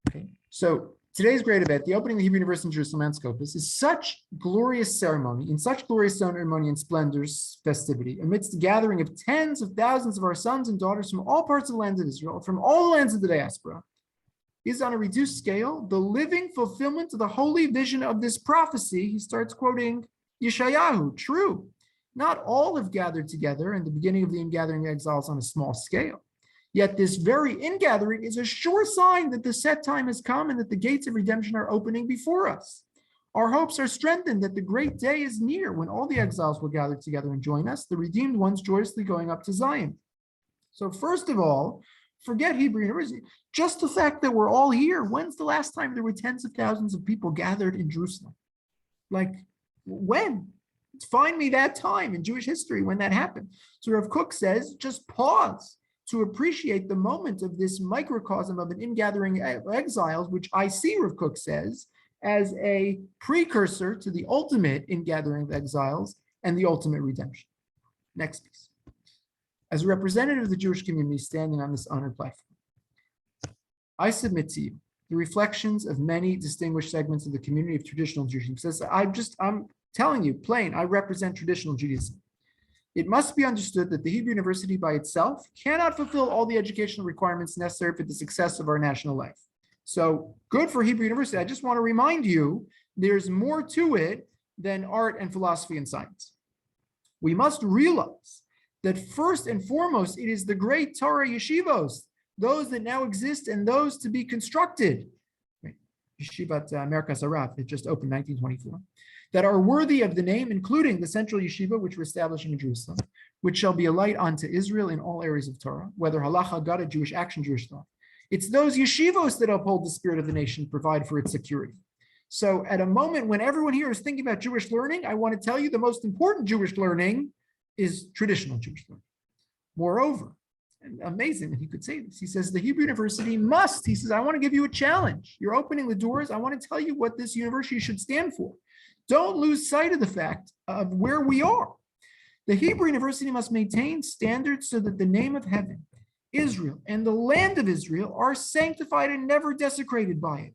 Okay, so today's great event, the opening of the Hebrew University in Jerusalem, Mount Scopus, is such glorious ceremony, in such glorious ceremony and splendors, festivity, amidst the gathering of tens of thousands of our sons and daughters from all parts of the land of Israel, from all the lands of the diaspora, is on a reduced scale the living fulfillment of the holy vision of this prophecy. He starts quoting Yeshayahu, true. Not all have gathered together in the beginning of the ingathering of exiles on a small scale. Yet this very ingathering is a sure sign that the set time has come and that the gates of redemption are opening before us. Our hopes are strengthened that the great day is near when all the exiles will gather together and join us, the redeemed ones joyously going up to Zion. So first of all, forget Hebrew University. Just the fact that we're all here. When's the last time there were tens of thousands of people gathered in Jerusalem? Like, when? Find me that time in Jewish history when that happened. So Rav Kook says, just pause to appreciate the moment of this microcosm of an ingathering of exiles, which I see, Rav Kook says, as a precursor to the ultimate ingathering of exiles and the ultimate redemption. Next piece. As a representative of the Jewish community standing on this honored platform, I submit to you the reflections of many distinguished segments of the community of traditional Judaism. Says, I'm telling you plain, I represent traditional Judaism. It must be understood that the Hebrew University by itself cannot fulfill all the educational requirements necessary for the success of our national life. So good for Hebrew University. I just want to remind you, there's more to it than art and philosophy and science. We must realize that first and foremost, it is the great Torah yeshivos, those that now exist and those to be constructed. Yeshivat Merkaz Harav, it just opened 1924, that are worthy of the name, including the central yeshiva, which we're establishing in Jerusalem, which shall be a light unto Israel in all areas of Torah, whether halacha, Gada, Jewish action, Jewish thought. It's those yeshivos that uphold the spirit of the nation, provide for its security. So at a moment when everyone here is thinking about Jewish learning, I want to tell you the most important Jewish learning is traditional Jewish learning. Moreover, and amazing that he could say this, he says the Hebrew University must, he says, I want to give you a challenge. You're opening the doors. I want to tell you what this university should stand for. Don't lose sight of the fact of where we are. The Hebrew University must maintain standards so that the name of heaven, Israel, and the land of Israel are sanctified and never desecrated by it.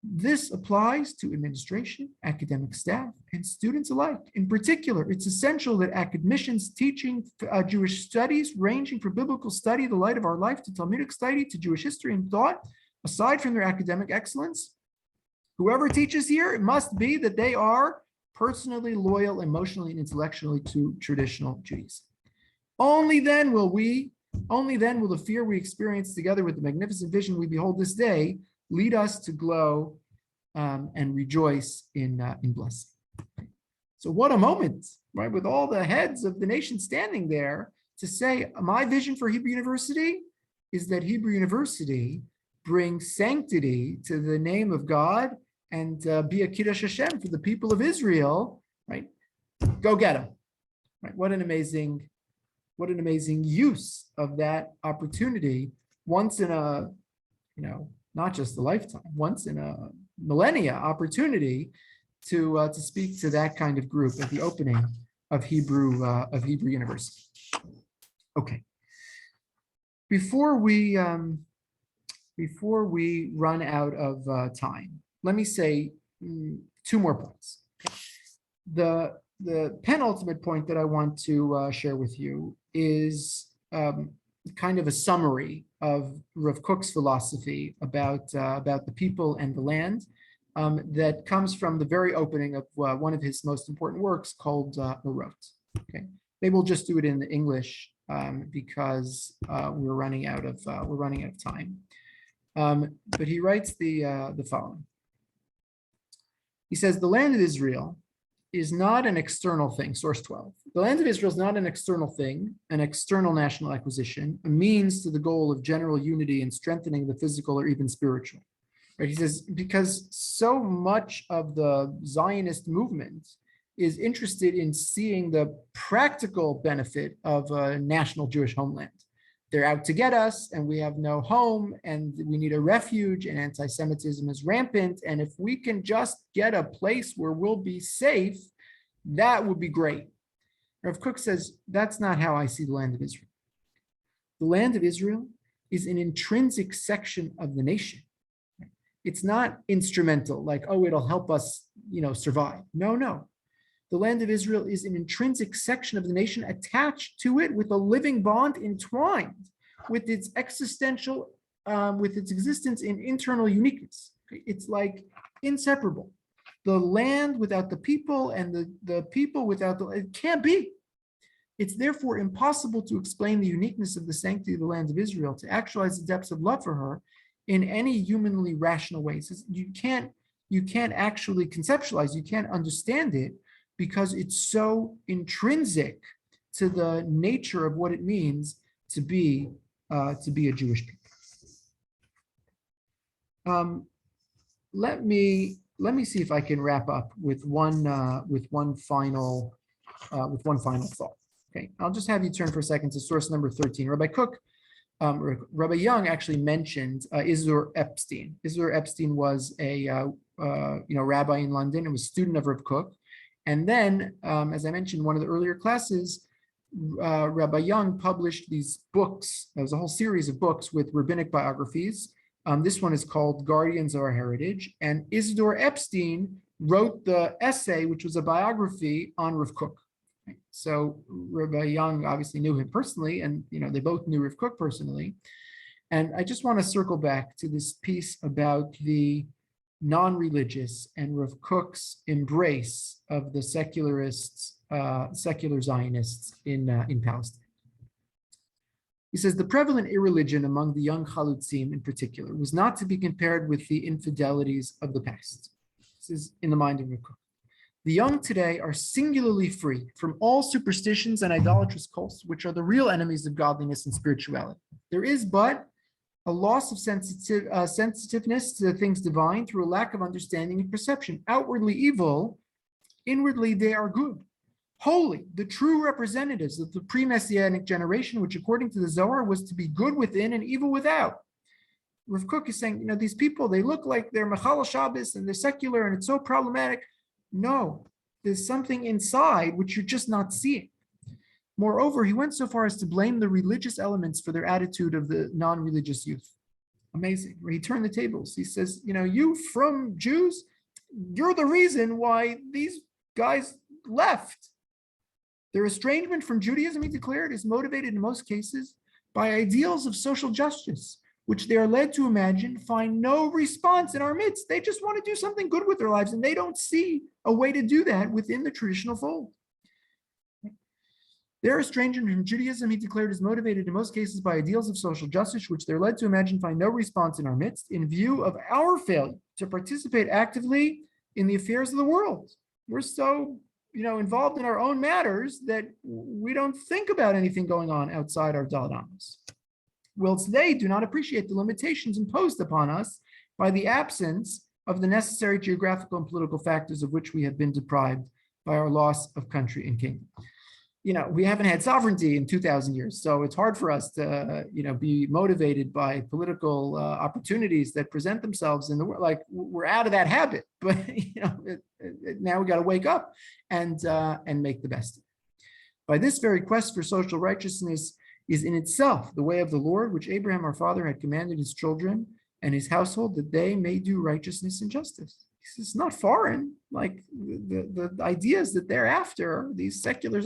This applies to administration, academic staff, and students alike. In particular, it's essential that academicians teaching Jewish studies, ranging from biblical study, the light of our life, to Talmudic study, to Jewish history and thought, aside from their academic excellence, whoever teaches here, it must be that they are personally loyal, emotionally, and intellectually to traditional Judaism. Only then will the fear we experience together with the magnificent vision we behold this day lead us to glow and rejoice in blessing. So what a moment, right? With all the heads of the nation standing there to say, my vision for Hebrew University is that Hebrew University brings sanctity to the name of God and be a Kiddush Hashem for the people of Israel, right? Go get them, right? What an amazing use of that opportunity once in a, not just a lifetime, once in a millennia opportunity to speak to that kind of group at the opening of Hebrew University. Okay. Before we run out of time, let me say two more points. The the penultimate point that I want to share with you is kind of a summary of Rav Kook's philosophy about the people and the land that comes from the very opening of one of his most important works called Marot. Okay, maybe we'll just do it in English because we're running out of time. But he writes the following. He says, the land of Israel is not an external thing, source 12. The land of Israel is not an external thing, an external national acquisition, a means to the goal of general unity and strengthening the physical or even spiritual. Right? He says, because so much of the Zionist movement is interested in seeing the practical benefit of a national Jewish homeland. They're out to get us, and we have no home, and we need a refuge, and anti-Semitism is rampant. And if we can just get a place where we'll be safe, that would be great. Rav Kook says, that's not how I see the land of Israel. The land of Israel is an intrinsic section of the nation. It's not instrumental, like, oh, it'll help us, survive. No. The land of Israel is an intrinsic section of the nation attached to it with a living bond entwined with its existential, with its existence in internal uniqueness. It's like inseparable. The land without the people and the people without the, it can't be. It's therefore impossible to explain the uniqueness of the sanctity of the land of Israel, to actualize the depths of love for her in any humanly rational ways. You can't actually conceptualize, you can't understand it, because it's so intrinsic to the nature of what it means to be a Jewish people. Let me see if I can wrap up with one final thought. Okay, I'll just have you turn for a second to source number 13. Rabbi Young actually mentioned Isidore Epstein. Isidore Epstein was a rabbi in London and was a student of Rav Kook. And then, as I mentioned in one of the earlier classes, Rabbi Young published these books. There was a whole series of books with rabbinic biographies. This one is called Guardians of Our Heritage. And Isidore Epstein wrote the essay, which was a biography on Rav Kook. So Rabbi Young obviously knew him personally, and they both knew Rav Kook personally. And I just want to circle back to this piece about the non-religious and Rav Kook's embrace of the secularists, secular Zionists in Palestine. He says, the prevalent irreligion among the young Chalutzim in particular was not to be compared with the infidelities of the past. This is in the mind of Rav Kook. The young today are singularly free from all superstitions and idolatrous cults, which are the real enemies of godliness and spirituality. There is but a loss of sensitiveness to the things divine through a lack of understanding and perception. Outwardly evil, inwardly they are good. Holy, the true representatives of the pre-Messianic generation, which according to the Zohar was to be good within and evil without. Rav Kook is saying, these people, they look like they're Mechal Shabbos and they're secular and it's so problematic. No, there's something inside which you're just not seeing. Moreover, he went so far as to blame the religious elements for their attitude of the non-religious youth. Amazing. He turned the tables. He says, you from Jews, you're the reason why these guys left. Their estrangement from Judaism, he declared, is motivated in most cases by ideals of social justice, which they are led to imagine find no response in our midst. They just want to do something good with their lives, and they don't see a way to do that within the traditional fold. Their estrangement from Judaism, he declared, is motivated in most cases by ideals of social justice, which they're led to imagine find no response in our midst in view of our failure to participate actively in the affairs of the world. We're so involved in our own matters that we don't think about anything going on outside our Daladamas. Whilst they do not appreciate the limitations imposed upon us by the absence of the necessary geographical and political factors of which we have been deprived by our loss of country and kingdom. We haven't had sovereignty in 2,000 years, so it's hard for us to, be motivated by political opportunities that present themselves in the world. Like, we're out of that habit, but now we got to wake up and make the best of it. By this very quest for social righteousness is in itself the way of the Lord, which Abraham our father had commanded his children and his household, that they may do righteousness and justice. He says, it's not foreign. Like the ideas that they're after, these seculars,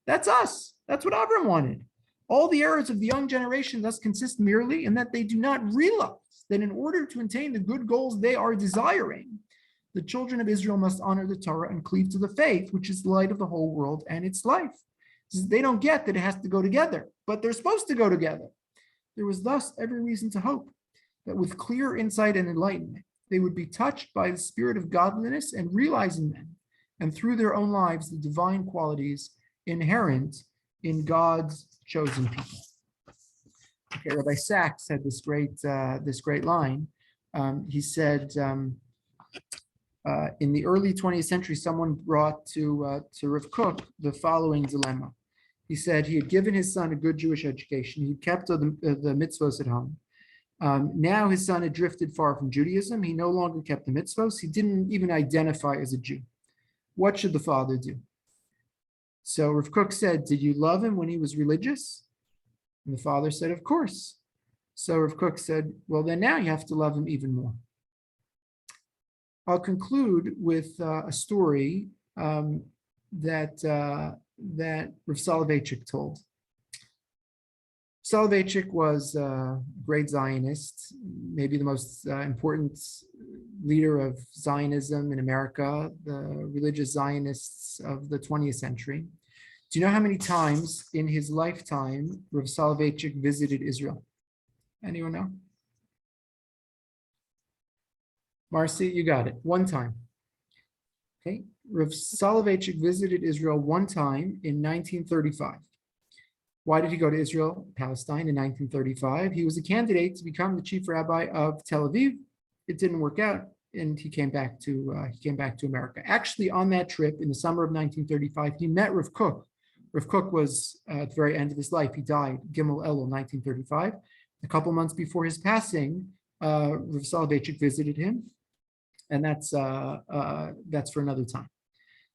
that's us. That's what Avram wanted. All the errors of the young generation thus consist merely in that they do not realize that in order to attain the good goals they are desiring, the children of Israel must honor the Torah and cleave to the faith, which is the light of the whole world and its life. They don't get that it has to go together, but they're supposed to go together. There was thus every reason to hope that with clear insight and enlightenment, they would be touched by the spirit of godliness and realize in them, and through their own lives, the divine qualities inherent in God's chosen people. Okay, Rabbi Sachs had this great line. He said, in the early 20th century, someone brought to Rav Kook the following dilemma. He said he had given his son a good Jewish education. He kept the mitzvos at home. Now his son had drifted far from Judaism. He no longer kept the mitzvos. He didn't even identify as a Jew. What should the father do? So Rav Kook said, did you love him when he was religious? And the father said, of course. So Rav Kook said, well, then now you have to love him even more. I'll conclude with a story that Rav Soloveitchik told. Soloveitchik was a great Zionist, maybe the most important leader of Zionism in America, the religious Zionists of the 20th century. Do you know how many times in his lifetime Rav Soloveitchik visited Israel? Anyone know? Marcy, you got it. One time. Okay. Rav Soloveitchik visited Israel one time in 1935. Why did he go to Israel, Palestine in 1935? He was a candidate to become the chief rabbi of Tel Aviv. It didn't work out, and he came back to America. Actually, on that trip in the summer of 1935, he met Rav Kook. Rav Kook was at the very end of his life. He died Gimel Elul 1935. A couple months before his passing, Rav Soloveitchik visited him, and that's for another time.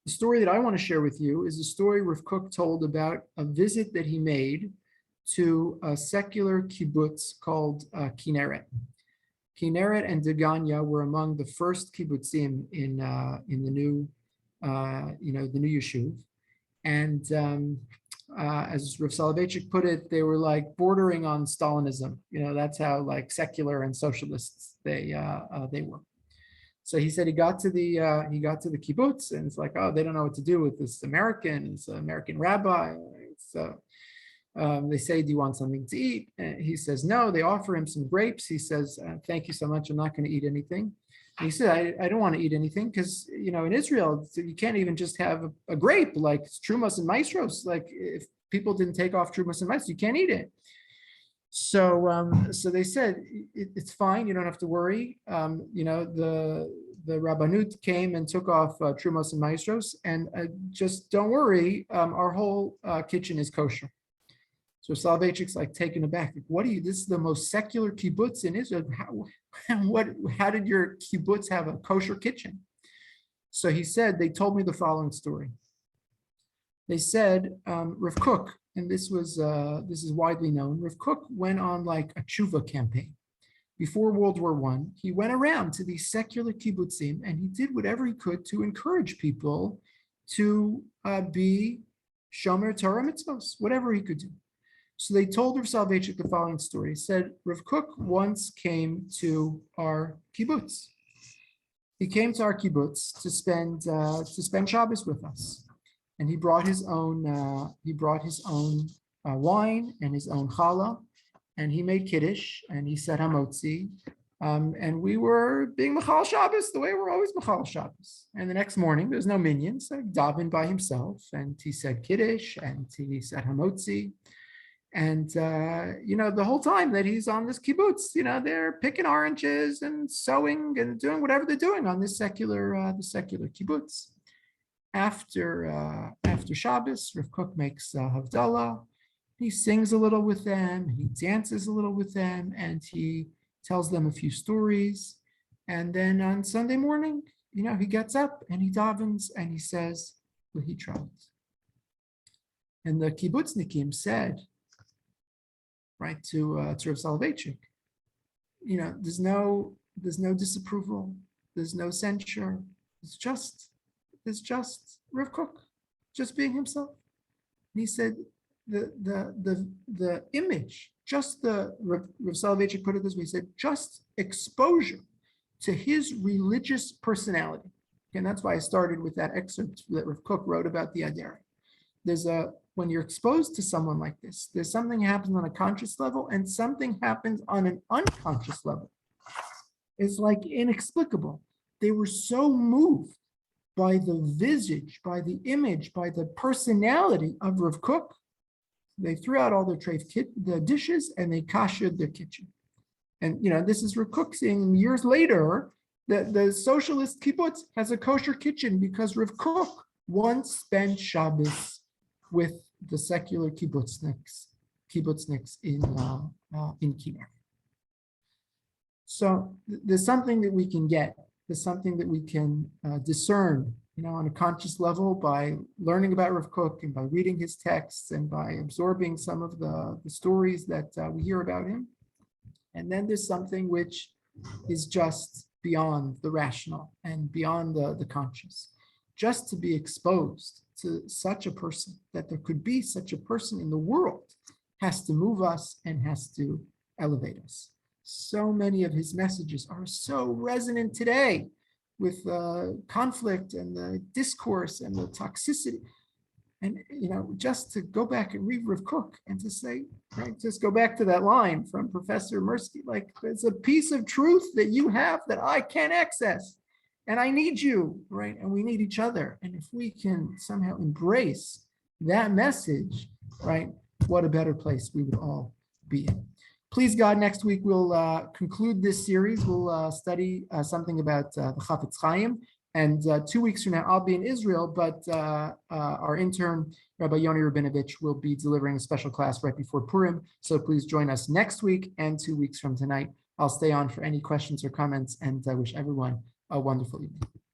The story that I want to share with you is a story Rav Kook told about a visit that he made to a secular kibbutz called Kinneret. Kinneret and Degania were among the first kibbutzim in the new yeshuv, and as Rav Soloveitchik put it, they were like bordering on Stalinism. That's how like secular and socialists they were. So he said he got to the kibbutz, and it's like, oh, they don't know what to do with this American rabbi. So they say, do you want something to eat? And he says no. They offer him some grapes. He says, thank you so much. I'm not going to eat anything. And he said, I don't want to eat anything because in Israel you can't even just have a grape like trumos and maestros. Like if people didn't take off trumos and maestros, you can't eat it. So they said, it's fine. You don't have to worry. The Rabbanut came and took off Trumos and Maestros, and just don't worry. Our whole kitchen is kosher. So Soloveitchik's like taken aback. Like, what are you? This is the most secular kibbutz in Israel. How did your kibbutz have a kosher kitchen? So he said, they told me the following story. They said, Rav Kook, and this is widely known, Rav Kook went on like a tshuva campaign. Before World War I, he went around to these secular kibbutzim and he did whatever he could to encourage people to be shomer Torah mitzvos, whatever he could do. So they told Rav Soloveitchik the following story. He said, Rav Kook once came to our kibbutz. He came to our kibbutz to spend Shabbos with us. And he brought his own wine and his own challah, and he made kiddush and he said hamotzi, and we were being machal Shabbos the way we're always machal Shabbos. And the next morning there's no minyan, so daven by himself, and he said kiddush and he said hamotzi, and the whole time that he's on this kibbutz, they're picking oranges and sewing and doing whatever they're doing on this secular kibbutz. After Shabbos, Rav Kook makes Havdalah. He sings a little with them, he dances a little with them, and he tells them a few stories. And then on Sunday morning, he gets up and he davens and he says, L'hitrat. And the kibbutznikim said, right, to Rav Soloveitchik, there's no disapproval, There's no censure. It's just Rav Kook, just being himself. And he said the image, just Rav Soloveitchik put it this way, he said, just exposure to his religious personality. And that's why I started with that excerpt that Rav Kook wrote about the Adari. When you're exposed to someone like this, there's something happens on a conscious level and something happens on an unconscious level. It's like inexplicable. They were so moved by the visage, by the image, by the personality of Rav Kook. They threw out all their the dishes and they kashered their kitchen. And this is Rav Kook saying years later that the socialist kibbutz has a kosher kitchen because Rav Kook once spent Shabbos with the secular kibbutzniks in Kibbutz. So there's something that we can get. There's something that we can discern, on a conscious level by learning about Rav Kook and by reading his texts and by absorbing some of the stories that we hear about him. And then there's something which is just beyond the rational and beyond the conscious. Just to be exposed to such a person, that there could be such a person in the world, has to move us and has to elevate us. So many of his messages are so resonant today with conflict and the discourse and the toxicity. And, just to go back and read Rav Kook and to say, right, just go back to that line from Professor Mirsky, like, there's a piece of truth that you have that I can't access. And I need you, right? And we need each other. And if we can somehow embrace that message, right, what a better place we would all be in. Please God, next week we'll conclude this series. We'll study something about the Chafetz Chaim. And 2 weeks from now, I'll be in Israel, but our intern, Rabbi Yoni Rabinovich, will be delivering a special class right before Purim. So please join us next week and 2 weeks from tonight. I'll stay on for any questions or comments, and I wish everyone a wonderful evening.